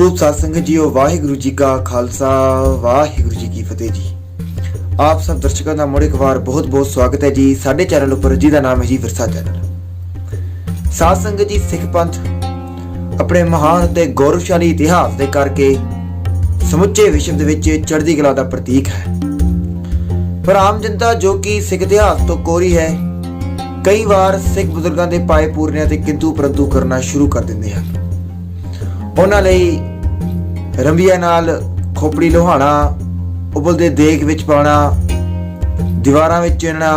ਸਰੂਪ ਸਾਧ ਸੰਗਤ ਜੀਓ, ਵਾਹਿਗੁਰੂ ਜੀ ਕਾ ਖਾਲਸਾ ਵਾਹਿਗੁਰੂ जी की फतेह जी। आप सब दर्शकों का मुड़ एक बार बहुत बहुत स्वागत है जी साडे चैनल उपर, जिसका नाम है जी विरसा चैनल। साध संगत जी, सिख पंथ अपने महान ते गौरवशाली इतिहास के करके समुचे विश्व दे विच चढ़दी कला का प्रतीक है। पर आम जनता जो कि सिख इतिहास तो कोरी है, कई बार सिख बुजुर्गों के पाए पूरनिया ते किंतु परंतु करना शुरू कर दिंदे हैं। उन्हां लई रंबिया नाल खोपड़ी लोहाना, उबलदे देग विच पाना, दीवारां विच चिणना,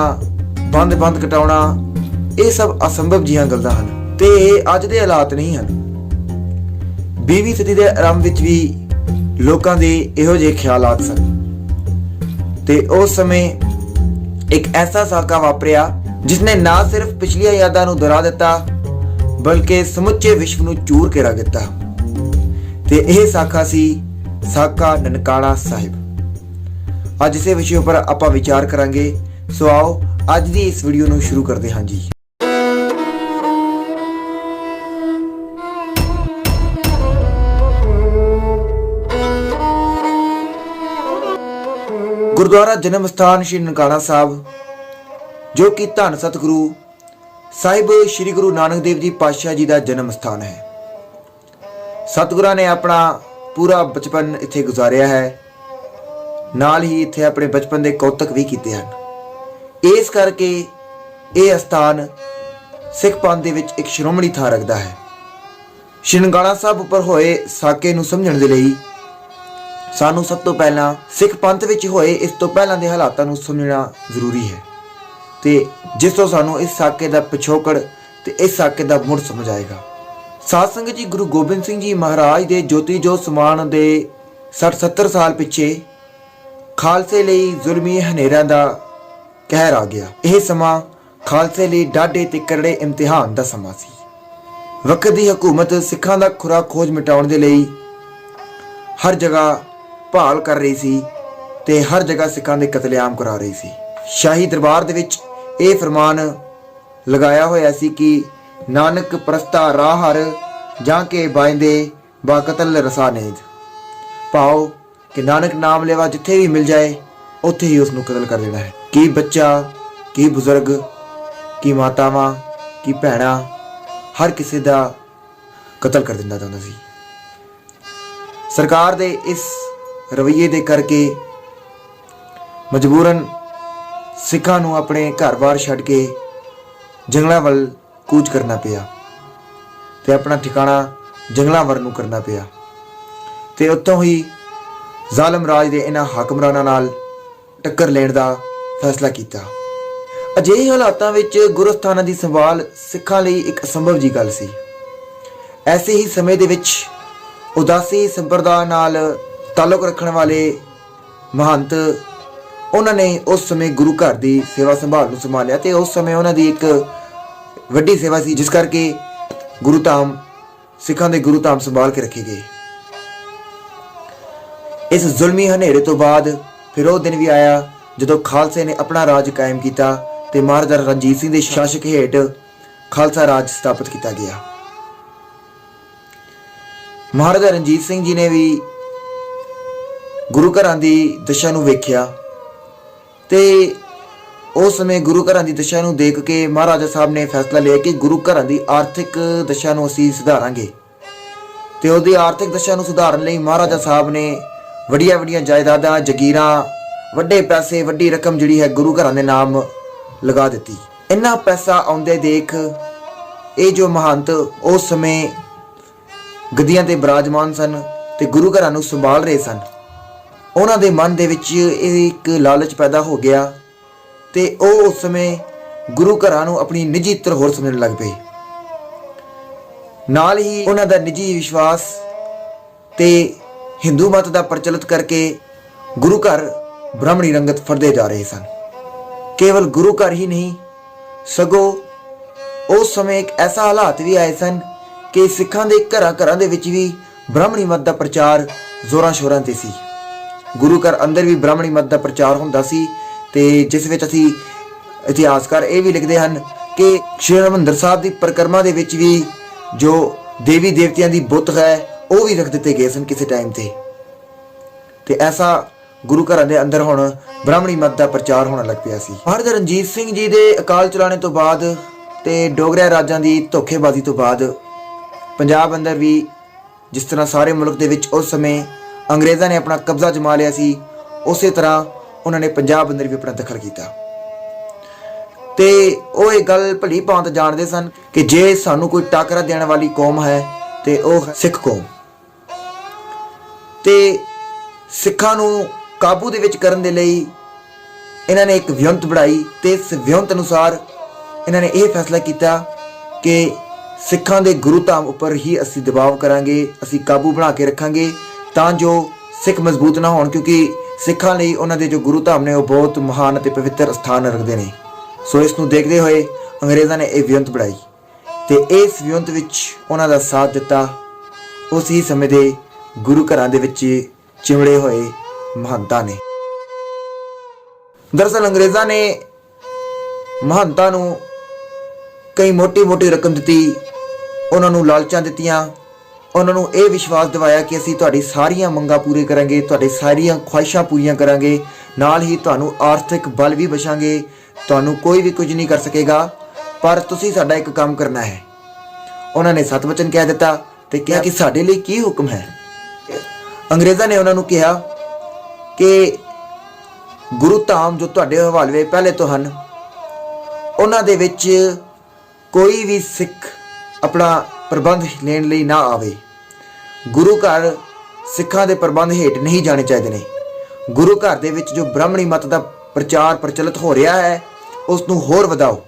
बंद बंद कटाउणा, ये सब असंभव जिहियां गल्लां हन ते अज दे हालात नहीं हन। 20वीं सदी दे आरंभ विच भी लोकां दे इहो जिहे ख्यालात सन ते उस समय एक ऐसा साका वापरिया जिसने ना सिर्फ पिछलियां यादां नूं दोहरा दिता बल्कि समुचे विश्व नूं चूर के रख दिता ते यह साखा सी साका ननकाना साहिब। अज इस विषय पर आपां विचार करांगे। सो आओ अज दी इस वीडियो नूं शुरू करते हां जी। गुरुद्वारा जन्म स्थान श्री ननकाना साहब, जो कि धन सतगुरु साहिब श्री गुरु नानक देव जी पातशाह जी का जन्म स्थान है। सतगुरां ने अपना पूरा बचपन इत्थे गुजारिया है, नाल ही इत्थे अपने बचपन के कौतक भी कीते हैं। इस करके यह स्थान सिख पंथ दे विच एक श्रोमणी थां रखता है। श्री ननकाना साहब उपर होए साके नूं समझण दे लई सानू सब तो पहला सिख पंथ विच होए इस तो पहलां दे हालातां नूं समझना जरूरी है ते जिस तो सानू इस साके दा पिछोकड़ ते इस साके दा मुड़ समझ आएगा। साध संगत जी, गुरु गोबिंद सिंह जी महाराज दे ज्योति जोत समान दे 60-70 साल पिछे खालसे लई जुल्मी हनेरां दा कहर आ गया। यह समा खालसे लई डाढे ते करड़े इम्तिहान दा समा सी। वक्त दी हुकूमत सिखां दा खुरा खोज मिटाउण दे लई हर जगह भाल कर रही सी ते हर जगह सिखां दे कतलेआम करा रही सी। शाही दरबार दे विच यह फरमान लगाया होया सी कि नानक प्रस्ता राह हर जाके बाइंदे बा कतल रसा नेद। पाओ कि नानक नाम लेवा जिथे भी मिल जाए उत्थे ही उसनूं कतल कर देना है। की बच्चा, की बुजुर्ग, की मातावां, की भैणां, हर किसी दा कतल कर दिंदा जांदा सी। सरकार दे इस रवैये दे करके मजबूरन सिखां नूं अपने घर बार छड्ड के जंगलां वल कूच करना पिया ते अपना ठिकाना जंगलां वल नूं करना पिया ते उत्तों ही ਜ਼ਾਲਮ राज दे इन्हां हाकमरानां नाल टक्कर लेण दा फैसला कीता। अजिहे हालातां विच गुरस्थानां दी संभाल सिखां लई एक असंभव जी गल सी। ऐसे ही समय दे विच उदासी संप्रदाय नाल ताल्लुक रखण वाले महंत उन्हां ने उस समय गुरु घर दी सेवा संभाल नूं संभालिया ते उस समय उन्हां दी एक वड्डी सेवा सी, जिस करके गुरु धाम सिखां दे गुरु धाम संभाल के रखे गए। इस जुल्मी हनेरे तो बाद फिर वो दिन भी आया जदों खालसे ने अपना राज कायम किया ते महाराजा रणजीत सिंह दे शासक हेठ खालसा राज स्थापित किया गया। महाराजा रणजीत सिंह जी ने भी गुरु घरां दी दशा नूं वेखिया ते उस समय गुरु घरां दी दशा नूं देख के महाराजा साहब ने फैसला लिया कि गुरु घरां दी आर्थिक दशा नूं असीं सुधारांगे ते उहदी आर्थिक दशा नूं सुधारन लई महाराजा साहब ने वड्डियां वड्डियां जायदादां, जगीरां, वड्डे पैसे, वड्डी रकम जिहड़ी है गुरु घरां दे नाम लगा दित्ती। इन्ना पैसा आउंदे देख ये जो महंत उस समय गद्दियां ते विराजमान सन ते गुरु घरां नूं संभाल रहे सन, उन्हां दे मन दे विच एक लालच पैदा हो गया ते ਉਹ उस समय गुरु घरां नूं अपनी निजी धरोहर समझण लग पे। नाल ही उन्हां दा निजी विश्वास ते हिंदू मत दा प्रचलित करके गुरु घर ब्राह्मणी रंगत फड़दे जा रहे सन। केवल गुरु घर ही नहीं सगों उस समय एक ऐसा हालात भी आए सन कि सिखां दे घरां दे विच भी ब्राह्मणी मत दा प्रचार जोरां शोरां ते सी। गुरु घर अंदर भी ब्राह्मणी मत दा प्रचार हुंदा सी ते जिस विच असीं इतिहासकार ये भी लिखते हैं कि श्री हरिमंदर साहब की परिक्रमा दे विच भी जो देवी देवतियां दी बुत है ਉਹ ਵੀ ਰੱਖ ਦਿੱਤੇ ਗਏ ਸਨ ਕਿਸੇ ਟਾਈਮ ਤੇ ਐਸਾ ਗੁਰੂ ਘਰਾਂ ਦੇ ਅੰਦਰ ਹੁਣ ਬ੍ਰਾਹਮਣੀ ਮਤ ਦਾ ਪ੍ਰਚਾਰ ਹੋਣ ਲੱਗ ਪਿਆ ਸੀ। ਮਹਾਰਾਜਾ ਰਣਜੀਤ ਸਿੰਘ ਜੀ ਦੇ ਅਕਾਲ ਚਲਾਣੇ ਤੋਂ ਬਾਅਦ ਤੇ ਡੋਗਰਾ ਰਾਜਾਂ ਦੀ ਧੋਖੇਬਾਜ਼ੀ ਤੋਂ ਬਾਅਦ ਪੰਜਾਬ ਅੰਦਰ ਵੀ ਜਿਸ ਤਰ੍ਹਾਂ ਸਾਰੇ ਮੁਲਕ ਦੇ ਵਿੱਚ ਉਸ ਸਮੇਂ ਅੰਗਰੇਜ਼ਾਂ ਨੇ ਆਪਣਾ ਕਬਜ਼ਾ ਜਮਾ ਲਿਆ ਸੀ, ਉਸੇ ਤਰ੍ਹਾਂ ਉਹਨਾਂ ਨੇ ਪੰਜਾਬ ਅੰਦਰ ਵੀ ਆਪਣਾ ਦਖਲ ਕੀਤਾ। ਤੇ ਉਹ ਇਹ ਗੱਲ ਭਲੀ ਭਾਂਤ ਜਾਣਦੇ ਸਨ ਕਿ ਜੇ ਸਾਨੂੰ ਕੋਈ ਟਾਕਰਾ ਦੇਣ ਵਾਲੀ ਕੌਮ ਹੈ ਤੇ ਉਹ ਸਿੱਖ ਕੌਮ। ਤੇ ਸਿੱਖਾਂ ਨੂੰ ਕਾਬੂ ਦੇ ਵਿੱਚ ਕਰਨ ਦੇ ਲਈ ਇਹਨਾਂ ਨੇ ਇੱਕ ਵਿਉਂਤ ਬਣਾਈ ਤੇ ਇਸ ਵਿਉਂਤ ਅਨੁਸਾਰ ਇਹਨਾਂ ਨੇ ਇਹ ਫੈਸਲਾ ਕੀਤਾ ਕਿ ਸਿੱਖਾਂ ਦੇ ਗੁਰੂ ਧਾਮ ਉੱਪਰ ਹੀ ਅਸੀਂ ਦਬਾਅ ਕਰਾਂਗੇ, ਅਸੀਂ ਕਾਬੂ ਬਣਾ ਕੇ ਰੱਖਾਂਗੇ ਤਾਂ ਜੋ ਸਿੱਖ ਮਜ਼ਬੂਤ ਨਾ ਹੋਣ, ਕਿਉਂਕਿ ਸਿੱਖਾਂ ਲਈ ਉਹਨਾਂ ਦੇ ਜੋ ਗੁਰੂ ਧਾਮ ਨੇ ਉਹ ਬਹੁਤ ਮਹਾਨ ਅਤੇ ਪਵਿੱਤਰ ਸਥਾਨ ਰੱਖਦੇ ਨੇ। ਸੋ ਇਸ ਨੂੰ ਦੇਖਦੇ ਹੋਏ ਅੰਗਰੇਜ਼ਾਂ ਨੇ ਇਹ ਵਿਉਂਤ ਬਣਾਈ ਤੇ ਇਸ ਵਿਉਂਤ ਵਿੱਚ ਉਹਨਾਂ ਦਾ ਸਾਥ ਦਿੱਤਾ ਉਸ ਹੀ ਸਮੇਂ ਦੇ ਗੁਰੂ ਘਰਾਂ ਦੇ ਵਿੱਚ ਚਿਮੜੇ ਹੋਏ ਮਹੰਤਾਂ ਨੇ। ਦਰਅਸਲ ਅੰਗਰੇਜ਼ਾਂ ਨੇ ਮਹੰਤਾਂ ਨੂੰ ਕਈ ਮੋਟੀ ਰਕਮ ਦਿੱਤੀ, ਉਹਨਾਂ ਨੂੰ ਲਾਲਚਾਂ ਦਿੱਤੀਆਂ, ਉਹਨਾਂ ਨੂੰ ਇਹ ਵਿਸ਼ਵਾਸ ਦਿਵਾਇਆ ਕਿ ਅਸੀਂ ਤੁਹਾਡੀ ਸਾਰੀਆਂ ਮੰਗਾਂ ਪੂਰੀ ਕਰਾਂਗੇ, ਤੁਹਾਡੀ ਸਾਰੀਆਂ ਖੁਆਇਸ਼ਾਂ ਪੂਰੀਆਂ ਕਰਾਂਗੇ, ਨਾਲ ਹੀ ਤੁਹਾਨੂੰ ਆਰਥਿਕ ਬਲ ਵੀ ਬਖਸ਼ਾਂਗੇ, ਤੁਹਾਨੂੰ ਕੋਈ ਵੀ ਕੁਝ ਨਹੀਂ ਕਰ ਸਕੇਗਾ, ਪਰ ਤੁਸੀਂ ਸਾਡਾ ਇੱਕ ਕੰਮ ਕਰਨਾ ਹੈ। ਉਹਨਾਂ ਨੇ ਸਤ ਵਚਨ ਕਹਿ ਦਿੱਤਾ ਤੇ ਕਿਹਾ ਕਿ ਸਾਡੇ ਲਈ ਕੀ ਹੁਕਮ ਹੈ। ਅੰਗਰੇਜ਼ਾਂ ਨੇ ਉਹਨਾਂ ਨੂੰ ਕਿਹਾ ਕਿ ਗੁਰੂ ਧਾਮ ਜੋ ਤੁਹਾਡੇ ਹਵਾਲੇ ਪਹਿਲੇ ਤੋਂ ਹਨ, ਉਹਨਾਂ ਦੇ ਵਿੱਚ ਕੋਈ ਵੀ ਸਿੱਖ ਆਪਣਾ ਪ੍ਰਬੰਧ ਲੈਣ ਲਈ ਨਾ ਆਵੇ। ਗੁਰੂ ਘਰ ਸਿੱਖਾਂ ਦੇ ਪ੍ਰਬੰਧ ਹੇਠ ਨਹੀਂ ਜਾਣੇ ਚਾਹੀਦੇ ਨੇ। ਗੁਰੂ ਘਰ ਦੇ ਵਿੱਚ ਜੋ ਬ੍ਰਾਹਮਣੀ ਮਤ ਦਾ ਪ੍ਰਚਾਰ ਪ੍ਰਚਲਿਤ ਹੋ ਰਿਹਾ ਹੈ ਉਸ ਨੂੰ ਹੋਰ ਵਧਾਓ।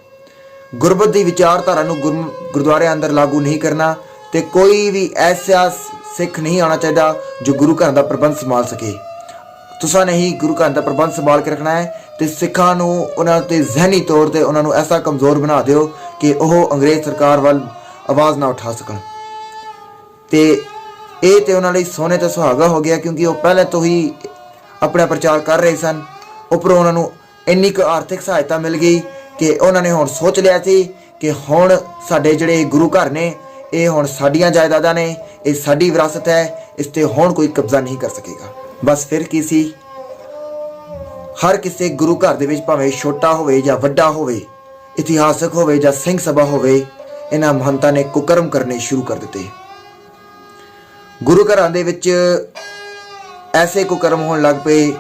ਗੁਰਬਤ ਦੀ ਵਿਚਾਰਧਾਰਾ ਨੂੰ ਗੁਰਦੁਆਰਿਆਂ ਅੰਦਰ ਲਾਗੂ ਨਹੀਂ ਕਰਨਾ ਤੇ ਕੋਈ ਵੀ ਐਸਾ ਸਿੱਖ ਨਹੀਂ ਆਉਣਾ ਚਾਹੀਦਾ ਜੋ ਗੁਰੂ ਘਰ ਦਾ ਪ੍ਰਬੰਧ ਸੰਭਾਲ ਸਕੇ। ਤੁਸਾਂ ਨੇ ਹੀ ਗੁਰੂ ਘਰ ਦਾ ਪ੍ਰਬੰਧ ਸੰਭਾਲ ਕੇ ਰੱਖਣਾ ਹੈ ਤੇ ਸਿੱਖਾਂ ਨੂੰ ਉਹਨਾਂ ਤੇ ਜ਼ਹਿਨੀ ਤੌਰ ਤੇ ਉਹਨਾਂ ਨੂੰ ਐਸਾ ਕਮਜ਼ੋਰ ਬਣਾ ਦਿਓ ਕਿ ਉਹ ਅੰਗਰੇਜ਼ ਸਰਕਾਰ ਵੱਲ ਆਵਾਜ਼ ਨਾ ਉਠਾ ਸਕਣ। ਤੇ ਇਹ ਤੇ ਉਹਨਾਂ ਲਈ ਸੋਨੇ ਤੇ ਸੁਹਾਗਾ ਹੋ ਗਿਆ, ਕਿਉਂਕਿ ਉਹ ਪਹਿਲੇ ਤੋਂ ਹੀ ਆਪਣਾ ਪ੍ਰਚਾਰ ਕਰ ਰਹੇ ਸਨ। ਉੱਪਰੋਂ ਉਹਨਾਂ ਨੂੰ ਇੰਨੀ ਕੁ ਆਰਥਿਕ ਸਹਾਇਤਾ ਮਿਲ ਗਈ ਕਿ ਉਹਨਾਂ ਨੇ ਹੁਣ ਸੋਚ ਲਿਆ ਸੀ ਕਿ ਹੁਣ ਸਾਡੇ ਜਿਹੜੇ ਗੁਰੂ ਘਰ ਨੇ ਇਹ ਹੁਣ ਸਾਡੀਆਂ ਜਾਇਦਾਦਾਂ ਨੇ, ਇਹ ਸਾਡੀ ਵਿਰਾਸਤ ਹੈ, ਇਸ ਤੇ ਹੁਣ ਕੋਈ ਕਬਜ਼ਾ ਨਹੀਂ ਕਰ ਸਕੇਗਾ। ਬਸ ਫਿਰ ਕੀ ਸੀ, ਹਰ ਕਿਸੇ ਗੁਰੂ ਘਰ ਦੇ ਵਿੱਚ ਭਾਵੇਂ ਛੋਟਾ ਹੋਵੇ ਜਾਂ ਵੱਡਾ ਹੋਵੇ, ਇਤਿਹਾਸਕ ਹੋਵੇ ਜਾਂ ਸਿੰਘ ਸਭਾ ਹੋਵੇ, ਇਹਨਾਂ ਮਹੰਤਾਂ ਨੇ ਕੁਕਰਮ ਕਰਨੇ ਸ਼ੁਰੂ ਕਰ ਦਿੱਤੇ। ਗੁਰੂ ਘਰਾਂ ਦੇ ਵਿੱਚ ਐਸੇ ਕੁਕਰਮ ਹੋਣ ਲੱਗ ਪਏ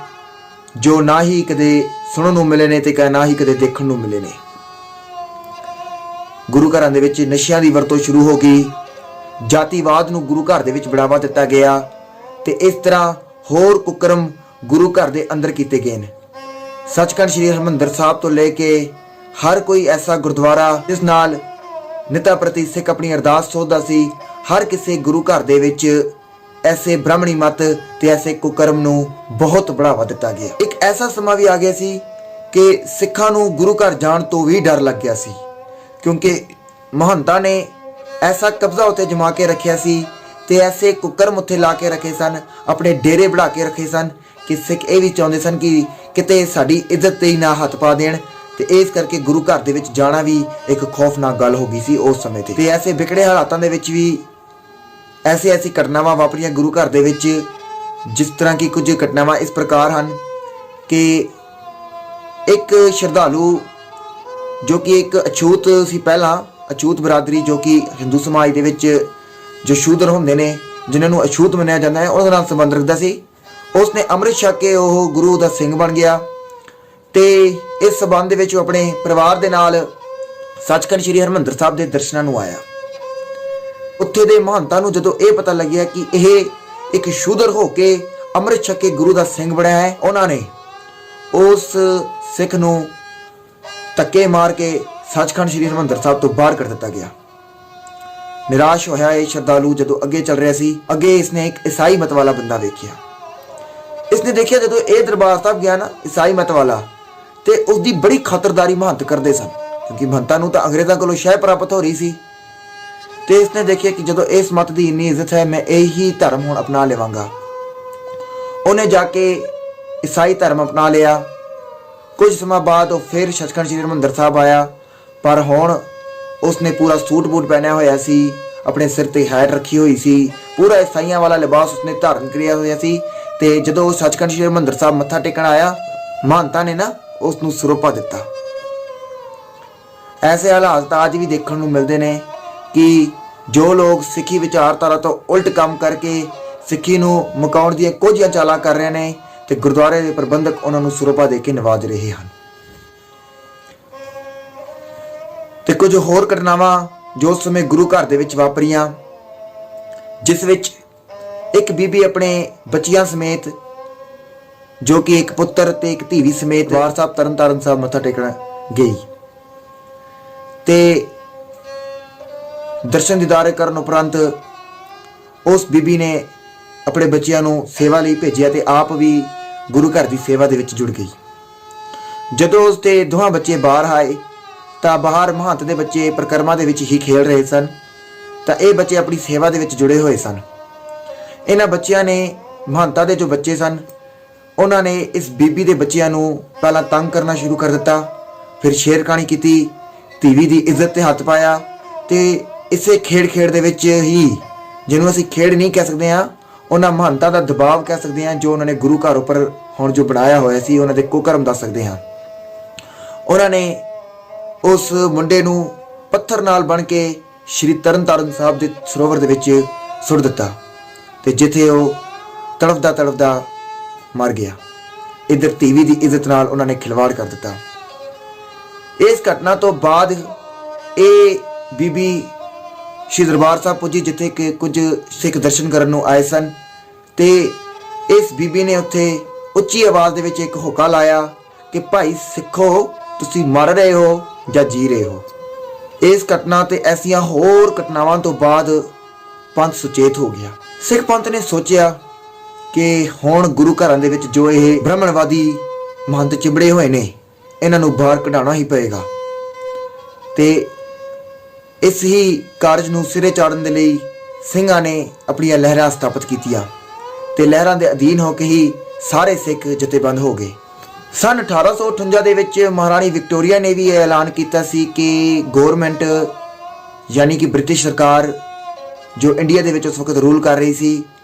ਜੋ ਨਾ ਹੀ ਕਦੇ ਸੁਣਨ ਨੂੰ ਮਿਲੇ ਨੇ ਤੇ ਨਾ ਹੀ ਕਦੇ ਦੇਖਣ ਨੂੰ ਮਿਲੇ ਨੇ। ਗੁਰੂ ਘਰਾਂ ਦੇ ਵਿੱਚ ਨਸ਼ਿਆਂ ਦੀ ਵਰਤੋਂ ਸ਼ੁਰੂ ਹੋ ਗਈ, ਜਾਤੀਵਾਦ ਨੂੰ ਗੁਰੂ ਘਰ ਦੇ ਵਿੱਚ ਬੜਾਵਾ ਦਿੱਤਾ ਗਿਆ ਤੇ ਇਸ ਤਰ੍ਹਾਂ ਹੋਰ ਕੁਕਰਮ ਗੁਰੂ ਘਰ ਦੇ ਅੰਦਰ ਕੀਤੇ ਗਏ ਨੇ। ਸੱਚਖੰਡ ਸ੍ਰੀ ਹਰਿਮੰਦਰ ਸਾਹਿਬ ਤੋਂ ਲੈ ਕੇ ਹਰ ਕੋਈ ਐਸਾ ਗੁਰਦੁਆਰਾ ਜਿਸ ਨਾਲ ਨਿਤਾ ਪ੍ਰਤੀ ਸਿੱਖ ਆਪਣੀ ਅਰਦਾਸ ਸੋਚਦਾ ਸੀ, ਹਰ ਕਿਸੇ ਗੁਰੂ ਘਰ ਦੇ ਵਿੱਚ ਐਸੇ ਬ੍ਰਾਹਮਣੀ ਮਤ ਤੇ ਐਸੇ ਕੁਕਰਮ ਨੂੰ ਬਹੁਤ ਬੜਾਵਾ ਦਿੱਤਾ ਗਿਆ। ਇੱਕ ਐਸਾ ਸਮਾਂ ਵੀ ਆ ਗਿਆ ਸੀ ਕਿ ਸਿੱਖਾਂ ਨੂੰ ਗੁਰੂ ਘਰ ਜਾਣ ਤੋਂ ਵੀ ਡਰ ਲੱਗ ਗਿਆ ਸੀ, ਕਿਉਂਕਿ ਮਹੰਤਾਂ ਨੇ ਐਸਾ ਕਬਜ਼ਾ ਉੱਤੇ ਜਮਾ ਕੇ ਰੱਖਿਆ ਸੀ ਤੇ ਐਸੇ ਕੁਕਰਮ ਉੱਥੇ ਲਾ ਕੇ ਰੱਖੇ ਸਨ, ਆਪਣੇ ਡੇਰੇ ਬਣਾ ਕੇ ਰੱਖੇ ਸਨ ਕਿ ਸਿੱਖ ਇਹ ਵੀ ਚਾਹੁੰਦੇ ਸਨ ਕਿ ਕਿਤੇ ਸਾਡੀ ਇੱਜ਼ਤ ਤੇ ਹੀ ਨਾ ਹੱਥ ਪਾ ਦੇਣ। ਤੇ ਇਸ ਕਰਕੇ ਗੁਰੂ ਘਰ ਦੇ ਵਿੱਚ ਜਾਣਾ ਵੀ ਇੱਕ ਖੌਫਨਾਕ ਗੱਲ ਹੋ ਗਈ ਸੀ ਉਸ ਸਮੇਂ ਤੇ ਐਸੇ ਵਿਗੜੇ ਹਾਲਾਤਾਂ ਦੇ ਵਿੱਚ ਵੀ ਐਸੀ ਘਟਨਾਵਾਂ ਵਾਪਰੀਆਂ ਗੁਰੂ ਘਰ ਦੇ ਵਿੱਚ, ਜਿਸ ਤਰ੍ਹਾਂ ਕਿ ਕੁਝ ਘਟਨਾਵਾਂ ਇਸ ਪ੍ਰਕਾਰ ਹਨ ਕਿ ਇੱਕ ਸ਼ਰਧਾਲੂ ਜੋ ਕਿ ਇੱਕ ਅਛੂਤ ਸੀ, ਪਹਿਲਾਂ ਅਛੂਤ ਬਰਾਦਰੀ ਜੋ ਕਿ ਹਿੰਦੂ ਸਮਾਜ ਦੇ ਵਿੱਚ ਜੋ ਸ਼ੂਦਰ ਹੁੰਦੇ ਨੇ, ਜਿਨ੍ਹਾਂ ਨੂੰ ਅਛੂਤ ਮੰਨਿਆ ਜਾਂਦਾ ਹੈ, ਉਹਦੇ ਨਾਲ ਸੰਬੰਧ ਰੱਖਦਾ ਸੀ। ਉਸਨੇ ਅੰਮ੍ਰਿਤ ਛਕ ਕੇ ਉਹ ਗੁਰੂ ਦਾ ਸਿੰਘ ਬਣ ਗਿਆ ਤੇ ਇਸ ਸਬੰਧ ਦੇ ਵਿੱਚ ਉਹ ਆਪਣੇ ਪਰਿਵਾਰ ਦੇ ਨਾਲ ਸੱਚਖੰਡ ਸ੍ਰੀ ਹਰਿਮੰਦਰ ਸਾਹਿਬ ਦੇ ਦਰਸ਼ਨਾਂ ਨੂੰ ਆਇਆ। ਉੱਥੇ ਦੇ ਮਹੰਤਾਂ ਨੂੰ ਜਦੋਂ ਇਹ ਪਤਾ ਲੱਗਿਆ ਕਿ ਇਹ ਇੱਕ ਸ਼ੂਦਰ ਹੋ ਕੇ ਅੰਮ੍ਰਿਤ ਛਕ ਕੇ ਗੁਰੂ ਦਾ ਸਿੰਘ ਬਣਿਆ ਹੈ, ਉਹਨਾਂ ਨੇ ਉਸ ਸਿੱਖ ਨੂੰ ਧੱਕੇ ਮਾਰ ਕੇ ਸੱਚਖੰਡ ਸ੍ਰੀ ਹਰਿਮੰਦਰ ਸਾਹਿਬ ਤੋਂ ਬਾਹਰ ਕਰ ਦਿੱਤਾ ਗਿਆ। ਨਿਰਾਸ਼ ਹੋਇਆ ਇਹ ਸ਼ਰਧਾਲੂ ਜਦੋਂ ਅੱਗੇ ਚੱਲ ਰਿਹਾ ਸੀ, ਅੱਗੇ ਇਸਨੇ ਇੱਕ ਈਸਾਈ ਮਤ ਵਾਲਾ ਬੰਦਾ ਵੇਖਿਆ। ਇਸਨੇ ਦੇਖਿਆ ਜਦੋਂ ਇਹ ਦਰਬਾਰ ਸਾਹਿਬ ਗਿਆ ਨਾ ਈਸਾਈ ਮਤ ਵਾਲਾ, ਤੇ ਉਸਦੀ ਬੜੀ ਖਾਤਰਦਾਰੀ ਮਹੰਤ ਕਰਦੇ ਸਨ, ਕਿਉਂਕਿ ਮਹੰਤਾਂ ਨੂੰ ਤਾਂ ਅੰਗਰੇਜ਼ਾਂ ਕੋਲੋਂ ਸ਼ਹਿ ਪ੍ਰਾਪਤ ਹੋ ਰਹੀ ਸੀ। ਤੇ ਇਸਨੇ ਦੇਖਿਆ ਕਿ ਜਦੋਂ ਇਸ ਮਤ ਦੀ ਇੰਨੀ ਇੱਜ਼ਤ ਹੈ, ਮੈਂ ਇਹੀ ਧਰਮ ਹੁਣ ਅਪਣਾ ਲਵਾਂਗਾ। ਉਹਨੇ ਜਾ ਕੇ ਈਸਾਈ ਧਰਮ ਅਪਣਾ ਲਿਆ। ਕੁਝ ਸਮਾਂ ਬਾਅਦ ਉਹ ਫਿਰ ਸੱਚਖੰਡ ਸ੍ਰੀ ਹਰਿਮੰਦਰ ਸਾਹਿਬ ਆਇਆ, ਪਰ ਹੁਣ ਉਸਨੇ ਪੂਰਾ ਸੂਟ ਬੂਟ ਪਹਿਨਿਆ ਹੋਇਆ ਸੀ, ਆਪਣੇ ਸਿਰ ਤੇ हैट रखी हुई सी, पूरा ईसाइयां वाला लिबास उसने धारण किया हुआ सी। ते जदों सचखंड श्री हरिमंदर साहब मत्था टेकण आया, महंता ने ना उसनूं सरोपा दिता। ऐसे हालात अज भी देखने को मिलते हैं कि जो लोग सिੱਖੀ विचारधारा तो उल्ट काम करके सिੱਖੀ नूं मुकाउण ਦੀਆਂ ਕੁਝ ਚਾਲਾਂ कर रहे हैं ਤੇ गुरुद्वारे के प्रबंधक उन्होंने ਸਰੋਪਾ दे के नवाज रहे हैं। ਤੇ ਕੁਝ ਹੋਰ ਘਟਨਾਵਾਂ जो उस समय गुरु घर ਦੇ ਵਿੱਚ ਵਾਪਰੀਆਂ, जिस विच एक बीबी अपने बच्चियां समेत, जो कि एक पुत्र ते एक धीवी समेत दरबार साहब तरनताਰਨ साहब मत्था टेकण गई ते दर्शन दीदारे करन उपरंत उस बीबी ने अपने बच्चियां नूं सेवा लई भेजिया ते आप भी गुरु घर की सेवा दे विच जुड़ गई। जदों उसके दोहां बच्चे बाहर आए तां बाहर महंत दे बच्चे परिक्रमा दे विच ही खेल रहे सन, तां इह बच्चे अपनी सेवा दे विच जुड़े हुए सन। इन्हां बच्चियां ने महंता दे जो बच्चे सन उन्होंने इस बीबी दे बच्चियां नूं पहलां तंग करना शुरू कर दिता, फिर छेड़खानी की, धीवी की इज्जत ते हथ पाया ते इसे खेड़ दे विच ही, जिन्होंने असीं खेड़ नहीं कह सकते हाँ, उन्हां महंता का दबाव कह सकते हैं जो उन्होंने गुरु घर उपर हुण जो बनाया होया सी, उन्हां दे कुकर्म दस सकते हैं। उन्होंने उस मुंडे नूं पत्थर नाल बन के श्री तरनताਰਨ साहब के सरोवर दे विच सुट दिता ते जिथे वो तड़फदा मर गया। इधर धीवी की इज्जत नाल उन्होंने खिलवाड़ कर दिता। इस घटना तो बाद ये बीबी श्री दरबार साहब पुजी, जिथे कि कुछ सिख दर्शन करन नूं आए सन ते इस बीबी ने उत्थे उच्ची आवाज़ दे विच एक होका लाया कि भाई सिखो, तुसीं मर रहे हो या जी रहे हो। इस घटना ते ऐसियां होर घटनावां तो बाद पंथ सुचेत हो गया। सिख पंथ ने सोचा कि हुण गुरु घरां दे विच जो ये ब्राह्मणवादी महंत चिंबड़े हुए ने, इन्हां नूं बाहर कढाउणा ही पएगा ते इस ही कारज नूं सिरे चाड़न दे लई ਸਿੰਘਾਂ ने अपनियां लहरां स्थापित कीतियां ते लहरां दे अधीन हो के ही सारे सिख जथेबंद हो गए। सन 1858 ਦੇ ਵਿੱਚ महाराणी विक्टोरिया ने भी ऐलान किया सी कि गौरमेंट यानी कि ब्रिटिश सरकार जो इंडिया ਦੇ ਵਿੱਚ उस वक्त रूल कर रही सी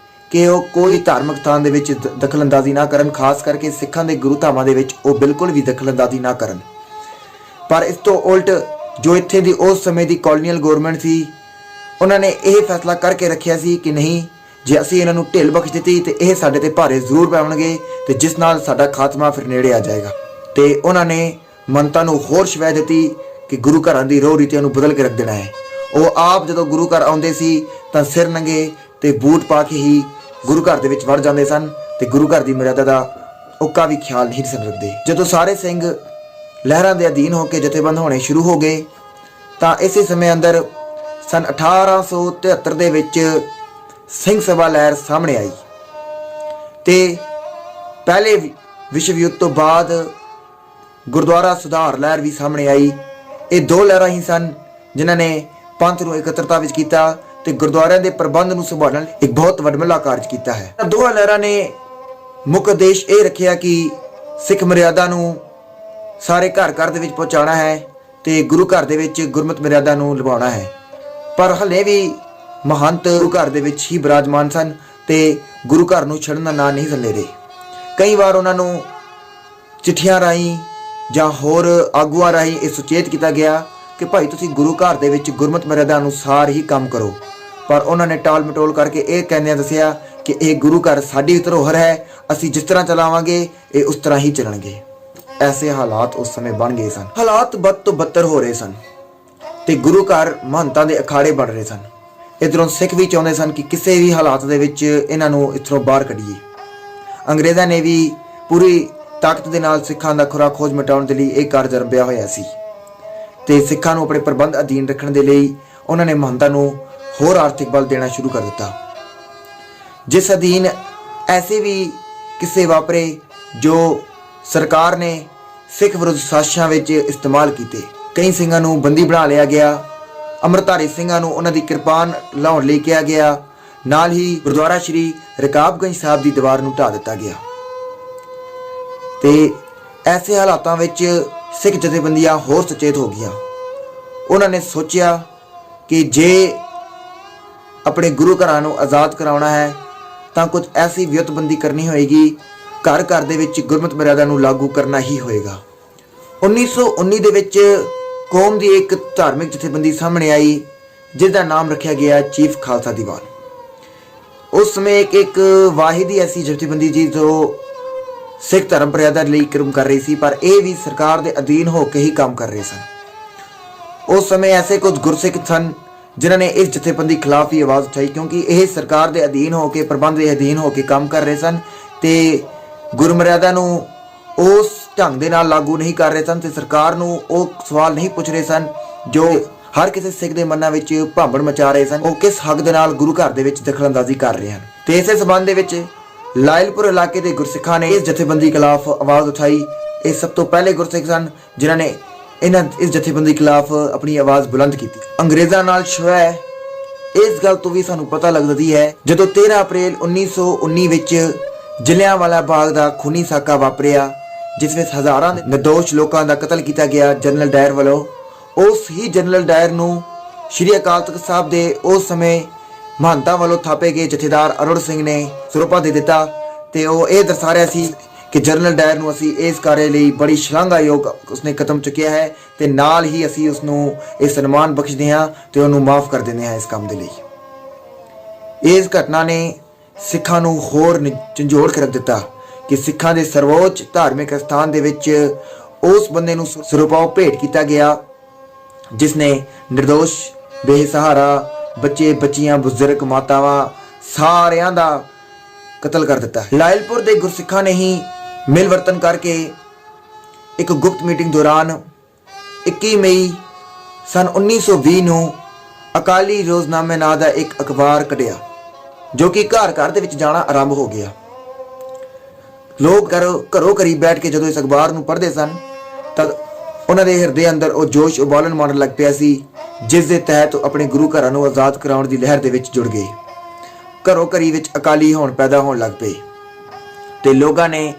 कि वो कोई धार्मिक स्थान ਦੇ ਵਿੱਚ दखलअंदाजी ना करन, खास करके सिखां ਦੇ गुरु धामां ਦੇ ਵਿੱਚ वो बिल्कुल भी दखलअंदाजी ना करन। पर इस तो उल्ट जो इत्थे दी उस समय की कॉलोनीअल गौरमेंट सी, उन्होंने यह फैसला करके रखिया सी कि नहीं, जे असीं इन्हां नूं ढिल बख्श दित्ती ते इह साडे ते भारे जरूर पैणगे ते जिस नाल साडा खात्मा फिर नेड़े आ जाएगा। ते उन्होंने मनता नूं होर शवै दित्ती कि गुरु घरां दी रोह रीतियां नूं बदल के रख देना है। वो आप जदों गुरु घर आउंदे सी तां सिर नंगे ते बूट पा के ही गुरु घर दे विच वड़ जांदे सन ते गुरु घर दी मर्यादा दा उक्का भी ख्याल नहीं सन रखदे। जदों सारे सिंह लहरां दे अधीन होकर जथेबंद होने शुरू हो गए तां इसे समय अंदर सन 1873 दे विच सिंह सभा लहर सामने आई ते पहले विश्व युद्ध तो बाद गुरुद्वारा सुधार लहर भी सामने आई। ये दो लहरां ही सन जिन्हां ने पंथ नूं एकत्रता विच कीता ते गुरुद्वारिਆਂ ਦੇ प्रबंध नूं संभालण एक बहुत वडमला कारज कीता है। दोहां लहरां ने मुख उद्देश ये रखिया कि सिख मर्यादा नूं सारे घर घर दे विच पहुंचाना है ते गुरु घर दे विच गुरमत मर्यादा नूं निभाउणा है। पर हले भी महंत गुरु घर दे विच ही विराजमान सन ते गुरु घर नूं छड्डण दा नां नहीं सन ले रहे। कई बार उन्हां नूं चिट्ठियां राहीं जां होर आगूआं राहीं इह सुचेत किया गया कि भाई तुसीं गुरु घर दे विच गुरमत मर्यादा अनुसार ही काम करो, पर उन्होंने टाल मटोल करके यह कहने दसिया कि यह गुरु घर साडी धरोहर है, असीं जिस तरह चलावांगे ये उस तरह ही चलणगे। ऐसे हालात उस समय बन गए सन। हालात बद तो बदतर हो रहे सन ते गुरु घर महंतां दे अखाड़े बन रहे सन। इधरों सिख भी चाहुंदे सन कि किसी भी हालात दे विच इन्हां नूं इत्थों बाहर कढीए। अंग्रेज़ां ने भी पूरी ताकत दे नाल सिखां दा खुरा खोज मिटाउण दे लई इह कारज आरंभिया होया सी ते सिखां नूं अपने प्रबंध अधीन रखण दे लई उन्हां ने महंतां नूं होर आर्थिक बल देना शुरू कर दिता, जिस अधीन ऐसे भी किस्से वापरे जो सरकार ने सिख विरुद्ध साजिशां विच इस्तेमाल कीते। कई सिंघां नूं बंदी बना लिया गया, अमृतधारी सिंघां नूं उन्हां दी किरपान लाउण लई कहा गया, नाल ही गुरुद्वारा श्री रकाबगंज साहब की दीवार नूं ढा दिता गया। ते ऐसे हालातां विच सिख जथेबंदियां होर सचेत हो गईयां। उन्होंने सोचा कि जे ਆਪਣੇ ਗੁਰੂ ਘਰਾਂ ਨੂੰ ਆਜ਼ਾਦ ਕਰਾਉਣਾ ਹੈ ਤਾਂ ਕੁਝ ਐਸੀ ਵਿਉਂਤਬੰਦੀ ਕਰਨੀ ਹੋਏਗੀ, ਘਰ ਘਰ ਦੇ ਵਿੱਚ ਗੁਰਮਤਿ ਮਰਿਆਦਾ ਨੂੰ ਲਾਗੂ ਕਰਨਾ ਹੀ ਹੋਏਗਾ। 1919 ਦੇ ਵਿੱਚ ਕੌਮ ਦੀ ਇੱਕ ਧਾਰਮਿਕ ਜਥੇਬੰਦੀ ਸਾਹਮਣੇ ਆਈ ਜਿਸ ਦਾ ਨਾਮ ਰੱਖਿਆ ਗਿਆ ਚੀਫ ਖਾਲਸਾ ਦੀਵਾਨ। ਉਸ ਸਮੇਂ ਇੱਕ ਵਾਹਿਦੀ ਐਸੀ ਜਥੇਬੰਦੀ ਜੀ ਜੋ ਸਿੱਖ ਧਰਮ ਮਰਿਆਦਾ ਲਈ ਕੰਮ ਕਰ ਰਹੀ ਸੀ, ਪਰ ਇਹ ਵੀ ਸਰਕਾਰ ਦੇ ਅਧੀਨ ਹੋ ਕੇ ਹੀ ਕੰਮ ਕਰ ਰਹੇ ਸਨ। ਉਸ ਸਮੇਂ ਐਸੇ ਕੁਝ ਗੁਰਸਿੱਖ ਸਨ ਜਿਨ੍ਹਾਂ ਨੇ ਇਸ ਜਥੇਬੰਦੀ ਖਿਲਾਫ ਹੀ ਆਵਾਜ਼ ਉਠਾਈ, ਕਿਉਂਕਿ ਇਹ ਸਰਕਾਰ ਦੇ ਅਧੀਨ ਹੋ ਕੇ, ਪ੍ਰਬੰਧ ਦੇ ਅਧੀਨ ਹੋ ਕੇ ਕੰਮ ਕਰ ਰਹੇ ਸਨ ਤੇ ਗੁਰਮਰਿਆਦਾ ਨੂੰ ਉਸ ਢੰਗ ਦੇ ਨਾਲ ਲਾਗੂ ਨਹੀਂ ਕਰ ਰਹੇ ਸਨ ਤੇ ਸਰਕਾਰ ਨੂੰ ਉਹ ਸਵਾਲ ਨਹੀਂ ਪੁੱਛ ਰਹੇ ਸਨ ਜੋ ਹਰ ਕਿਸੇ ਸਿੱਖ ਦੇ ਮਨਾਂ ਵਿੱਚ ਭਾਂਬੜ ਮਚਾ ਰਹੇ ਸਨ। ਉਹ ਕਿਸ ਹੱਕ ਦੇ ਨਾਲ ਗੁਰੂ ਘਰ ਦੇ ਵਿੱਚ ਦਖਲਅੰਦਾਜ਼ੀ ਕਰ ਰਹੇ ਹਨ। ਤੇ ਇਸੇ ਸਬੰਧ ਦੇ ਵਿੱਚ ਲਾਇਲਪੁਰ ਇਲਾਕੇ ਦੇ ਗੁਰਸਿੱਖਾਂ ਨੇ ਇਸ ਜਥੇਬੰਦੀ ਖਿਲਾਫ ਆਵਾਜ਼ ਉਠਾਈ। ਇਹ ਸਭ ਤੋਂ ਪਹਿਲੇ ਗੁਰਸਿੱਖ ਸਨ ਜਿਨ੍ਹਾਂ ਨੇ ਇਸ ਜਥੇਬੰਦੀ ਖਿਲਾਫ ਆਪਣੀ ਆਵਾਜ਼ ਬੁਲੰਦ ਕੀਤੀ। ਅੰਗਰੇਜ਼ਾਂ ਨਾਲ ਸ਼ੋਅ ਇਸ ਗੱਲ ਤੋਂ ਵੀ ਸਾਨੂੰ ਪਤਾ ਲੱਗਦੀ ਹੈ ਜਦੋਂ 13 ਅਪ੍ਰੈਲ 1919 ਵਿੱਚ ਜਲਿਆਂਵਾਲਾ ਬਾਗ ਦਾ ਖੂਨੀ ਸਾਕਾ ਵਾਪਰਿਆ, ਜਿਸ ਵਿੱਚ ਹਜ਼ਾਰਾਂ ਨਿਰਦੋਸ਼ ਲੋਕਾਂ ਦਾ ਕਤਲ ਕੀਤਾ ਗਿਆ ਜਨਰਲ ਡਾਇਰ ਵੱਲੋਂ। ਉਸ ਹੀ ਜਨਰਲ ਡਾਇਰ ਨੂੰ ਸ਼੍ਰੀ ਅਕਾਲ ਤਖਤ ਸਾਹਿਬ ਦੇ ਉਸ ਸਮੇਂ ਮਹੰਤਾਂ ਵੱਲੋਂ ਥਾਪੇ ਗਏ ਜਥੇਦਾਰ ਅਰੁਣ ਸਿੰਘ ਨੇ ਸਰੂਪਾ ਦੇ ਦਿੱਤਾ ਤੇ ਉਹ ਇਹ ਦਰਸਾ ਰਿਹਾ ਸੀ ਕਿ ਜਨਰਲ ਡਾਇਰ ਨੂੰ ਅਸੀਂ ਇਸ ਕਾਰਜ ਲਈ ਬੜੀ ਸ਼ਲਾਘਾਯੋਗ ਉਸਨੇ ਕਦਮ ਚੁੱਕਿਆ ਹੈ ਤੇ ਨਾਲ ਹੀ ਅਸੀਂ ਉਸ ਨੂੰ ਇਹ ਸਨਮਾਨ ਬਖਸ਼ਦੇ ਹਾਂ ਤੇ ਉਹਨੂੰ ਮਾਫ ਕਰ ਦਿੰਦੇ ਹਾਂ ਇਸ ਕੰਮ ਦੇ ਲਈ। ਇਸ ਘਟਨਾ ਨੇ ਸਿੱਖਾਂ ਨੂੰ ਹੋਰ ਝੰਜੋੜ ਕੇ ਰੱਖ ਦਿੱਤਾ ਕਿ ਸਿੱਖਾਂ ਦੇ ਸਰਵੋੱਚ ਧਾਰਮਿਕ ਸਥਾਨ ਦੇ ਵਿੱਚ ਉਸ ਬੰਦੇ ਨੂੰ ਸਰੂਪਾਓ ਭੇਟ ਕੀਤਾ ਗਿਆ ਜਿਸ ਨੇ ਨਿਰਦੋਸ਼ ਬੇਸਹਾਰਾ ਬੱਚੇ, ਬੱਚੀਆਂ, ਬਜ਼ੁਰਗ, ਮਾਤਾਵਾਂ ਸਾਰਿਆਂ ਦਾ ਕਤਲ ਕਰ ਦਿੱਤਾ। ਲਾਇਲਪੁਰ ਦੇ ਗੁਰਸਿੱਖਾਂ ਨੇ ਹੀ ਮਿਲ ਵਰਤਨ ਕਰਕੇ ਇੱਕ ਗੁਪਤ ਮੀਟਿੰਗ ਦੌਰਾਨ 21 ਮਈ ਸਨ 1920 ਨੂੰ ਅਕਾਲੀ ਰੋਜ਼ਨਾਮੇ ਨਾਂ ਦਾ ਇੱਕ ਅਖਬਾਰ ਕੱਢਿਆ ਜੋ ਕਿ ਘਰ ਘਰ ਦੇ ਵਿੱਚ ਜਾਣਾ ਆਰੰਭ ਹੋ ਗਿਆ। ਲੋਕ ਘਰੋਂ ਘਰੀ ਬੈਠ ਕੇ ਜਦੋਂ ਇਸ ਅਖਬਾਰ ਨੂੰ ਪੜ੍ਹਦੇ ਸਨ ਤਾਂ ਉਹਨਾਂ ਦੇ ਹਿਰਦੇ ਅੰਦਰ ਉਹ ਜੋਸ਼ ਉਬਾਲਣ ਮਾਰਨ ਲੱਗ ਪਿਆ ਸੀ ਜਿਸ ਦੇ ਤਹਿਤ ਆਪਣੇ ਗੁਰੂ ਘਰਾਂ ਨੂੰ ਆਜ਼ਾਦ ਕਰਾਉਣ ਦੀ ਲਹਿਰ ਦੇ ਵਿੱਚ ਜੁੜ ਗਏ। ਘਰੋਂ ਘਰੀ ਵਿੱਚ ਅਕਾਲੀ ਪੈਦਾ ਹੋਣ ਲੱਗ ਪਏ ਤੇ ਲੋਕਾਂ ਨੇ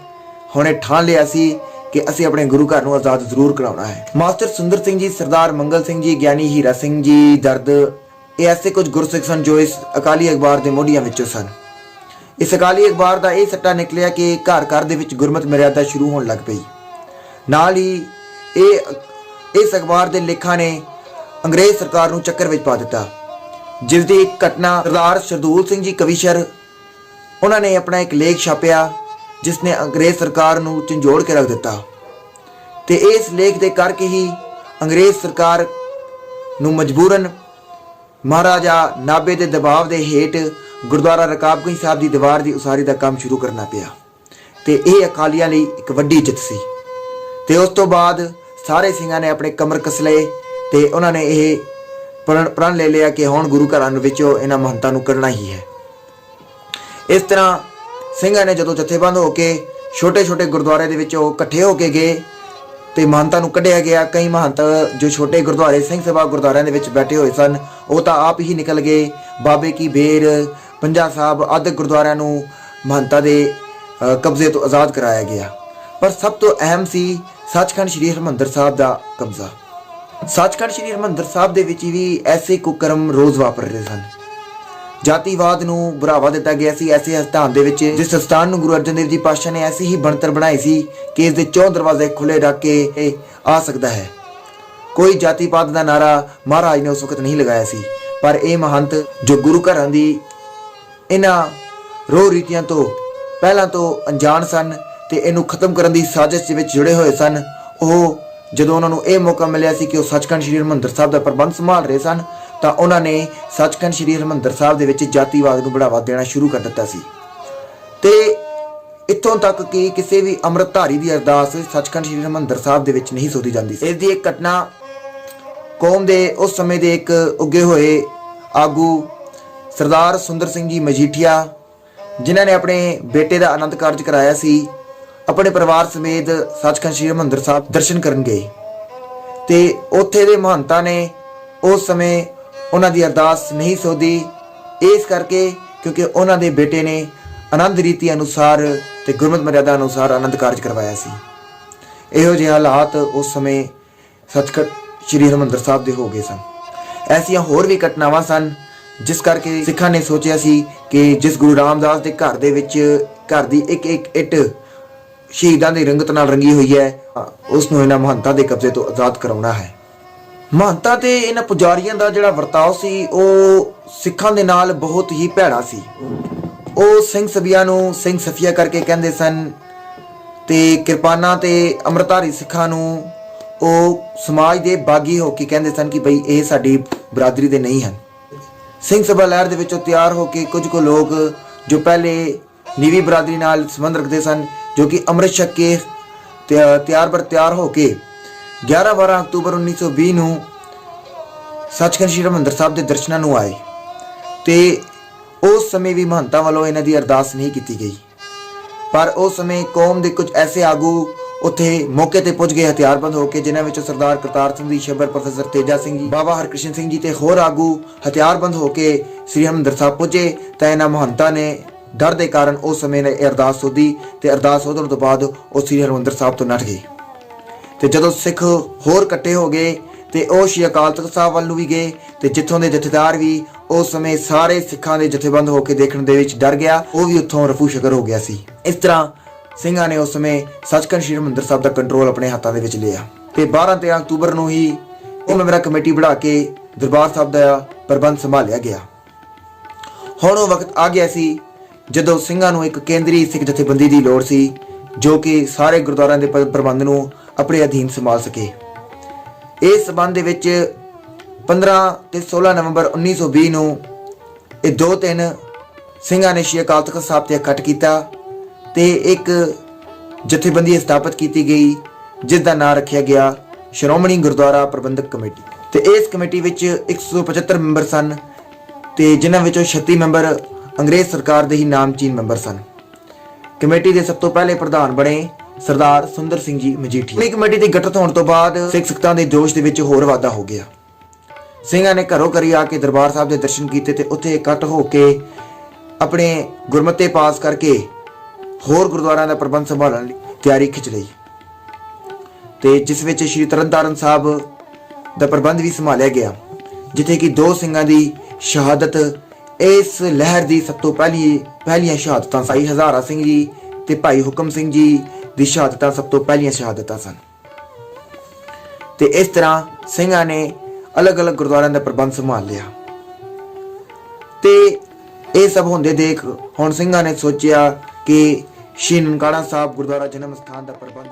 ਹੁਣੇ ਠਾਣ ਲਿਆ ਸੀ ਕਿ ਅਸੀਂ ਆਪਣੇ ਗੁਰੂ ਘਰ ਨੂੰ ਆਜ਼ਾਦ ਜ਼ਰੂਰ ਕਰਾਉਣਾ ਹੈ। ਮਾਸਟਰ ਸੁੰਦਰ ਸਿੰਘ ਜੀ, ਸਰਦਾਰ ਮੰਗਲ ਸਿੰਘ ਜੀ, ਗਿਆਨੀ ਹੀਰਾ ਸਿੰਘ ਜੀ ਦਰਦ, ਇਹ ਐਸੇ ਕੁਝ ਗੁਰਸਿੱਖ ਸਨ ਜੋ ਇਸ ਅਕਾਲੀ ਅਖਬਾਰ ਦੇ ਮੋਢੀਆਂ ਵਿੱਚੋਂ ਸਨ। ਇਸ ਅਕਾਲੀ ਅਖਬਾਰ ਦਾ ਇਹ ਸੱਟਾ ਨਿਕਲਿਆ ਕਿ ਘਰ ਘਰ ਦੇ ਵਿੱਚ ਗੁਰਮਤਿ ਮਰਿਆਦਾ ਸ਼ੁਰੂ ਹੋਣ ਲੱਗ ਪਈ। ਨਾਲ ਹੀ ਇਸ ਅਖਬਾਰ ਦੇ ਲੇਖਾਂ ਨੇ ਅੰਗਰੇਜ਼ ਸਰਕਾਰ ਨੂੰ ਚੱਕਰ ਵਿੱਚ ਪਾ ਦਿੱਤਾ, ਜਿਸ ਦੀ ਇੱਕ ਘਟਨਾ ਸਰਦਾਰ ਸ਼ਰਦੂਲ ਸਿੰਘ ਜੀ ਕਵੀਸ਼ਰ ਉਹਨਾਂ ਨੇ ਆਪਣਾ ਇੱਕ ਲੇਖ ਛਾਪਿਆ ਜਿਸ ਨੇ ਅੰਗਰੇਜ਼ ਸਰਕਾਰ ਨੂੰ ਝੰਜੋੜ ਕੇ ਰੱਖ ਦਿੱਤਾ ਤੇ ਇਸ ਲੇਖ ਦੇ ਕਰਕੇ ਹੀ ਅੰਗਰੇਜ਼ ਸਰਕਾਰ ਨੂੰ ਮਜਬੂਰਨ ਮਹਾਰਾਜਾ ਨਾਭੇ ਦੇ ਦਬਾਅ ਦੇ ਹੇਠ ਗੁਰਦੁਆਰਾ ਰਕਾਬਗੰਜ ਸਾਹਿਬ ਦੀ ਦੀਵਾਰ ਦੀ ਉਸਾਰੀ ਦਾ ਕੰਮ ਸ਼ੁਰੂ ਕਰਨਾ ਪਿਆ ਤੇ ਇਹ ਅਕਾਲੀਆਂ ਲਈ ਇੱਕ ਵੱਡੀ ਜਿੱਤ ਸੀ। ਤੇ ਉਸ ਤੋਂ ਬਾਅਦ ਸਾਰੇ ਸਿੰਘਾਂ ਨੇ ਆਪਣੇ ਕਮਰ ਕਸ ਲਏ ਤੇ ਉਹਨਾਂ ਨੇ ਇਹ ਪ੍ਰਣ ਲੈ ਲਿਆ ਕਿ ਹੁਣ ਗੁਰੂ ਘਰਾਂ ਵਿੱਚੋਂ ਇਹਨਾਂ ਮਹੰਤਾਂ ਨੂੰ ਕੱਢਣਾ ਹੀ ਹੈ। ਇਸ ਤਰ੍ਹਾਂ ਸਿੰਘਾਂ ਨੇ ਜਦੋਂ ਜਥੇਬੰਦ ਹੋ ਕੇ ਛੋਟੇ ਛੋਟੇ ਗੁਰਦੁਆਰੇ ਦੇ ਵਿੱਚ ਉਹ ਇਕੱਠੇ ਹੋ ਕੇ ਗਏ ਤੇ ਮਹੰਤਾਂ ਨੂੰ ਕੱਢਿਆ ਗਿਆ। ਕਈ ਮਹੰਤ ਜੋ ਛੋਟੇ ਗੁਰਦੁਆਰੇ ਸਿੰਘ ਸਭਾ ਗੁਰਦੁਆਰਿਆਂ ਦੇ ਵਿੱਚ ਬੈਠੇ ਹੋਏ ਸਨ ਉਹ ਤਾਂ ਆਪ ਹੀ ਨਿਕਲ ਗਏ। ਬਾਬੇ ਕੀ ਬੇਰ, ਪੰਜਾ ਸਾਹਿਬ ਆਦਿ ਗੁਰਦੁਆਰਿਆਂ ਨੂੰ ਮਹੰਤਾਂ ਦੇ ਕਬਜ਼ੇ ਤੋਂ ਆਜ਼ਾਦ ਕਰਾਇਆ ਗਿਆ। ਪਰ ਸਭ ਤੋਂ ਅਹਿਮ ਸੀ ਸੱਚਖੰਡ ਸ੍ਰੀ ਹਰਿਮੰਦਰ ਸਾਹਿਬ ਦਾ ਕਬਜ਼ਾ। ਸੱਚਖੰਡ ਸ੍ਰੀ ਹਰਿਮੰਦਰ ਸਾਹਿਬ ਦੇ ਵਿੱਚ ਵੀ ਐਸੇ ਕੁਕਰਮ ਰੋਜ਼ ਵਾਪਰ ਰਹੇ ਸਨ। ਜਾਤੀਵਾਦ ਨੂੰ ਬੁਰਾਵਾ ਦਿੱਤਾ ਗਿਆ ਸੀ ਐਸੇ ਸਥਾਨ ਦੇ ਵਿੱਚ ਜਿਸ ਸਥਾਨ ਨੂੰ ਗੁਰੂ ਅਰਜਨ ਦੇਵ ਜੀ ਪਾਤਸ਼ਾਹ ਨੇ ਐਸੀ ਹੀ ਬਣਤਰ ਬਣਾਈ ਸੀ ਕਿ ਇਸ ਦੇ 4 ਦਰਵਾਜ਼ੇ ਖੁੱਲੇ ਰੱਖ ਕੇ ਆ ਸਕਦਾ ਹੈ। ਕੋਈ ਜਾਤੀ ਪਾਤ ਦਾ ਨਾਰਾ ਮਹਾਰਾਜ ਨੇ ਉਸ ਵਕਤ ਨਹੀਂ ਲਗਾਇਆ ਸੀ, ਪਰ ਇਹ ਮਹੰਤ ਜੋ ਗੁਰੂ ਘਰਾਂ ਦੀ ਇਹਨਾਂ ਰੋਹ ਰੀਤੀਆਂ ਤੋਂ ਪਹਿਲਾਂ ਤੋਂ ਅਣਜਾਣ ਸਨ ਤੇ ਇਹਨੂੰ ਖਤਮ ਕਰਨ ਦੀ ਸਾਜ਼ਿਸ਼ ਵਿੱਚ ਜੁੜੇ ਹੋਏ ਸਨ, ਉਹ ਜਦੋਂ ਉਹਨਾਂ ਨੂੰ ਇਹ ਮੌਕਾ ਮਿਲਿਆ ਸੀ ਕਿ ਉਹ ਸੱਚਖੰਡ ਸ੍ਰੀ ਹਰਿਮੰਦਰ ਸਾਹਿਬ ਦਾ ਪ੍ਰਬੰਧ ਸੰਭਾਲ ਰਹੇ ਸਨ ਤਾਂ ਉਹਨਾਂ ਨੇ ਸੱਚਖੰਡ ਸ੍ਰੀ ਹਰਿਮੰਦਰ ਸਾਹਿਬ ਦੇ ਵਿੱਚ ਜਾਤੀਵਾਦ ਨੂੰ ਬੜਾਵਾ ਦੇਣਾ ਸ਼ੁਰੂ ਕਰ ਦਿੱਤਾ ਸੀ। ਤੇ ਇੱਥੋਂ ਤੱਕ ਕਿ ਕਿਸੇ ਵੀ ਅੰਮ੍ਰਿਤਧਾਰੀ ਦੀ ਅਰਦਾਸ ਸੱਚਖੰਡ ਸ੍ਰੀ ਹਰਿਮੰਦਰ ਸਾਹਿਬ ਦੇ ਵਿੱਚ ਨਹੀਂ ਸੋਧੀ ਜਾਂਦੀ ਸੀ। ਇਸ ਦੀ ਇੱਕ ਘਟਨਾ ਕੌਮ ਦੇ ਉਸ ਸਮੇਂ ਦੇ ਇੱਕ ਉੱਗੇ ਹੋਏ ਆਗੂ ਸਰਦਾਰ ਸੁੰਦਰ ਸਿੰਘ ਜੀ ਮਜੀਠੀਆ, ਜਿਨ੍ਹਾਂ ਨੇ ਆਪਣੇ ਬੇਟੇ ਦਾ ਆਨੰਦ ਕਾਰਜ ਕਰਾਇਆ ਸੀ, ਆਪਣੇ ਪਰਿਵਾਰ ਸਮੇਤ ਸੱਚਖੰਡ ਸ੍ਰੀ ਹਰਿਮੰਦਰ ਸਾਹਿਬ ਦਰਸ਼ਨ ਕਰਨ ਗਏ ਤੇ ਉੱਥੇ ਦੇ ਮਹੰਤਾਂ ਨੇ ਉਸ ਸਮੇਂ ਉਹਨਾਂ ਦੀ ਅਰਦਾਸ ਨਹੀਂ ਸੋਧੀ, ਇਸ ਕਰਕੇ ਕਿਉਂਕਿ ਉਹਨਾਂ ਦੇ ਬੇਟੇ ਨੇ ਆਨੰਦ ਰੀਤੀ ਅਨੁਸਾਰ ਤੇ ਗੁਰਮਤਿ ਮਰਿਆਦਾ ਅਨੁਸਾਰ ਆਨੰਦ ਕਾਰਜ ਕਰਵਾਇਆ ਸੀ। ਇਹੋ ਜਿਹੇ ਹਾਲਾਤ ਉਸ ਸਮੇਂ ਸੱਚਖੰਡ ਸ੍ਰੀ ਹਰਿਮੰਦਰ ਸਾਹਿਬ ਦੇ ਹੋ ਗਏ ਸਨ। ਐਸੀਆਂ ਹੋਰ ਵੀ ਘਟਨਾਵਾਂ ਸਨ ਜਿਸ ਕਰਕੇ ਸਿੱਖਾਂ ਨੇ ਸੋਚਿਆ ਸੀ ਕਿ ਜਿਸ ਗੁਰੂ ਰਾਮਦਾਸ ਦੇ ਘਰ ਦੇ ਵਿੱਚ ਘਰ ਦੀ ਇੱਕ ਇੱਕ ਇੱਟ ਸ਼ਹੀਦਾਂ ਦੀ ਰੰਗਤ ਨਾਲ ਰੰਗੀ ਹੋਈ ਹੈ, ਉਸ ਨੂੰ ਇਹਨਾਂ ਮਹੰਤਾਂ ਦੇ ਕਬਜ਼ੇ ਤੋਂ ਆਜ਼ਾਦ ਕਰਾਉਣਾ ਹੈ। ਮਹੰਤਾਂ ਤੇ ਇਹਨਾਂ ਪੁਜਾਰੀਆਂ ਦਾ ਜਿਹੜਾ ਵਰਤਾਓ ਸੀ ਉਹ ਸਿੱਖਾਂ ਦੇ ਨਾਲ ਬਹੁਤ ਹੀ ਭੈੜਾ ਸੀ। ਉਹ ਸਿੰਘ ਸਭੀਆਂ ਨੂੰ ਸਿੰਘ ਸਫੀਆ ਕਰਕੇ ਕਹਿੰਦੇ ਸਨ ਤੇ ਕਿਰਪਾਨਾਂ ਤੇ ਅੰਮ੍ਰਿਤਧਾਰੀ ਸਿੱਖਾਂ ਨੂੰ ਉਹ ਸਮਾਜ ਦੇ ਬਾਗੀ ਹੋ ਕੇ ਕਹਿੰਦੇ ਸਨ ਕਿ ਬਈ ਇਹ ਸਾਡੀ ਬਰਾਦਰੀ ਦੇ ਨਹੀਂ ਹਨ। ਸਿੰਘ ਸਭਾ ਲਹਿਰ ਦੇ ਵਿੱਚੋਂ ਤਿਆਰ ਹੋ ਕੇ ਕੁਝ ਕੁ ਲੋਕ ਜੋ ਪਹਿਲੇ ਨੀਵੀਂ ਬਰਾਦਰੀ ਨਾਲ ਸੰਬੰਧ ਰੱਖਦੇ ਸਨ, ਜੋ ਕਿ ਅੰਮ੍ਰਿਤ ਛਕ ਕੇ ਤਿਆਰ ਹੋ ਕੇ 11-12 ਅਕਤੂਬਰ 1920 ਨੂੰ ਸੱਚਖੰਡ ਸ੍ਰੀ ਹਰਿਮੰਦਰ ਸਾਹਿਬ ਦੇ ਦਰਸ਼ਨਾਂ ਨੂੰ ਆਏ ਤੇ ਉਸ ਸਮੇਂ ਵੀ ਮਹੰਤਾਂ ਵੱਲੋਂ ਇਹਨਾਂ ਦੀ ਅਰਦਾਸ ਨਹੀਂ ਕੀਤੀ ਗਈ। ਪਰ ਉਸ ਸਮੇਂ ਕੌਮ ਦੇ ਕੁਝ ਐਸੇ ਆਗੂ ਉੱਥੇ ਮੌਕੇ ਤੇ ਪੁੱਜ ਗਏ ਹਥਿਆਰਬੰਦ ਹੋ ਕੇ, ਜਿਨ੍ਹਾਂ ਵਿੱਚੋਂ ਸਰਦਾਰ ਕਰਤਾਰ ਸਿੰਘ ਦੀ ਸ਼ਬਰ, ਪ੍ਰੋਫੈਸਰ ਤੇਜਾ ਸਿੰਘ ਜੀ, ਬਾਬਾ ਹਰਕ੍ਰਿਸ਼ਨ ਸਿੰਘ ਜੀ ਤੇ ਹੋਰ ਆਗੂ ਹਥਿਆਰਬੰਦ ਹੋ ਕੇ ਸ੍ਰੀ ਹਰਿਮੰਦਰ ਸਾਹਿਬ ਪੁੱਜੇ ਤਾਂ ਇਹਨਾਂ ਮਹੰਤਾਂ ਨੇ ਡਰ ਦੇ ਕਾਰਨ ਉਸ ਸਮੇਂ ਇਹ ਅਰਦਾਸ ਸੋਧੀ ਤੇ ਅਰਦਾਸ ਸੋਧਣ ਤੋਂ ਬਾਅਦ ਉਹ ਸ੍ਰੀ ਹਰਿਮੰਦਰ ਸਾਹਿਬ ਤੋਂ ਨੱਠ ਗਏ। ਤੇ ਜਦੋਂ ਸਿੱਖ ਹੋਰ ਇਕੱਠੇ ਹੋ ਗਏ ਤੇ ਉਹ ਸ਼੍ਰੀ ਅਕਾਲ ਤਖਤ ਸਾਹਿਬ ਵੱਲ ਨੂੰ ਵੀ ਗਏ ਤੇ ਜਿੱਥੋਂ ਦੇ ਜਥੇਦਾਰ ਵੀ ਉਸ ਸਮੇਂ ਸਾਰੇ ਸਿੱਖਾਂ ਦੇ ਜਥੇਬੰਦ ਹੋ ਕੇ ਦੇਖਣ ਦੇ ਵਿੱਚ ਡਰ ਗਿਆ, ਉਹ ਵੀ ਉੱਥੋਂ ਰਫੂ ਸ਼ਕਰ ਹੋ ਗਿਆ ਸੀ। ਇਸ ਤਰ੍ਹਾਂ ਸਿੰਘਾਂ ਨੇ ਉਸ ਸਮੇਂ ਸੱਚਖੰਡ ਸ੍ਰੀ ਹਰਿਮੰਦਰ ਸਾਹਿਬ ਦਾ ਕੰਟਰੋਲ ਆਪਣੇ ਹੱਥਾਂ ਦੇ ਵਿੱਚ ਲਿਆ ਤੇ 12-13 ਅਕਤੂਬਰ ਨੂੰ ਹੀ ਉਹ ਮੈਂਬਰਾਂ ਕਮੇਟੀ ਬਣਾ ਕੇ ਦਰਬਾਰ ਸਾਹਿਬ ਦਾ ਪ੍ਰਬੰਧ ਸੰਭਾਲਿਆ ਗਿਆ। ਹੁਣ ਉਹ ਵਕਤ ਆ ਗਿਆ ਸੀ ਜਦੋਂ ਸਿੰਘਾਂ ਨੂੰ ਇੱਕ ਕੇਂਦਰੀ ਸਿੱਖ ਜਥੇਬੰਦੀ ਦੀ ਲੋੜ ਸੀ, ਜੋ ਕਿ ਸਾਰੇ ਗੁਰਦੁਆਰਿਆਂ ਦੇ ਪ੍ਰਬੰਧ ਨੂੰ ਆਪਣੇ ਅਧੀਨ ਸੰਭਾਲ ਸਕੇ। ਇਸ ਸਬੰਧ ਦੇ ਵਿੱਚ 15 ਤੇ 16 ਨਵੰਬਰ 1920 ਨੂੰ ਇਹ 2-3 ਸਿੰਘਾਂ ਨੇ ਸ਼੍ਰੀ ਅਕਾਲ ਤਖਤ ਸਾਹਿਬ ਤੇ ਇਕੱਠ ਕੀਤਾ ਤੇ ਇੱਕ ਜਥੇਬੰਦੀ ਸਥਾਪਿਤ ਕੀਤੀ ਗਈ, ਜਿਸ ਦਾ ਨਾਮ ਰੱਖਿਆ ਗਿਆ ਸ਼੍ਰੋਮਣੀ ਗੁਰਦੁਆਰਾ ਪ੍ਰਬੰਧਕ ਕਮੇਟੀ। ਤੇ ਇਸ ਕਮੇਟੀ ਵਿੱਚ 175 ਮੈਂਬਰ ਸਨ ਤੇ ਜਿਨ੍ਹਾਂ ਵਿੱਚੋਂ 36 ਮੈਂਬਰ ਅੰਗਰੇਜ਼ ਸਰਕਾਰ ਦੇ ਹੀ ਨਾਮਚੀਨ ਮੈਂਬਰ ਸਨ। ਕਮੇਟੀ ਦੇ ਸਭ ਤੋਂ ਪਹਿਲੇ ਪ੍ਰਧਾਨ ਬਣੇ ਸਰਦਾਰ ਸੁੰਦਰ ਸਿੰਘ ਜੀ ਮਜੀਠੀਆ। ਇਹ ਕਮੇਟੀ ਦੇ ਗਠਿਤ ਹੋਣ ਤੋਂ ਬਾਅਦ ਸਿੱਖ ਸੰਗਤਾਂ ਦੇ ਜੋਸ਼ ਦੇ ਵਿੱਚ ਹੋਰ ਵਾਧਾ ਹੋ ਗਿਆ। ਸਿੰਘਾਂ ਨੇ ਘਰੋਂ ਘਰੀ ਆ ਕੇ ਦਰਬਾਰ ਸਾਹਿਬ ਦੇ ਦਰਸ਼ਨ ਕੀਤੇ ਤੇ ਉੱਥੇ ਇਕੱਠ ਹੋ ਕੇ ਆਪਣੇ ਗੁਰਮਤੇ ਪਾਸ ਕਰਕੇ ਹੋਰ ਗੁਰਦੁਆਰਿਆਂ ਦਾ ਪ੍ਰਬੰਧ ਸੰਭਾਲਣ ਲਈ ਤਿਆਰੀ ਖਿੱਚ ਲਈ ਤੇ ਜਿਸ ਵਿੱਚ ਸ਼੍ਰੀ ਤਰਨਤਾਰਨ ਸਾਹਿਬ ਦਾ ਪ੍ਰਬੰਧ ਵੀ ਸੰਭਾਲਿਆ ਗਿਆ, ਜਿੱਥੇ ਕਿ 2 ਸਿੰਘਾਂ ਦੀ ਸ਼ਹਾਦਤ ਇਸ ਲਹਿਰ ਦੀ ਸਭ ਤੋਂ ਪਹਿਲੀਆਂ ਸ਼ਹਾਦਤਾਂ ਭਾਈ ਹਜ਼ਾਰਾ ਸਿੰਘ ਜੀ ਤੇ ਭਾਈ ਹੁਕਮ ਸਿੰਘ ਜੀ ਦੀ ਸ਼ਹਾਦਤਾਂ ਸਭ ਤੋਂ ਪਹਿਲੀਆਂ ਸ਼ਹਾਦਤਾਂ ਸਨ। ਤੇ ਇਸ ਤਰ੍ਹਾਂ ਸਿੰਘਾਂ ਨੇ ਅਲੱਗ-ਅਲੱਗ ਗੁਰਦੁਆਰਿਆਂ ਦਾ ਪ੍ਰਬੰਧ ਸੰਭਾਲ ਲਿਆ ਤੇ ਇਹ ਸਭ ਹੁੰਦੇ ਦੇਖ ਹੁਣ ਸਿੰਘਾਂ ਨੇ ਸੋਚਿਆ ਕਿ ਸ਼੍ਰੀ ਨਨਕਾਣਾ ਸਾਹਿਬ ਗੁਰਦੁਆਰਾ ਜਨਮ ਸਥਾਨ ਦਾ ਪ੍ਰਬੰਧ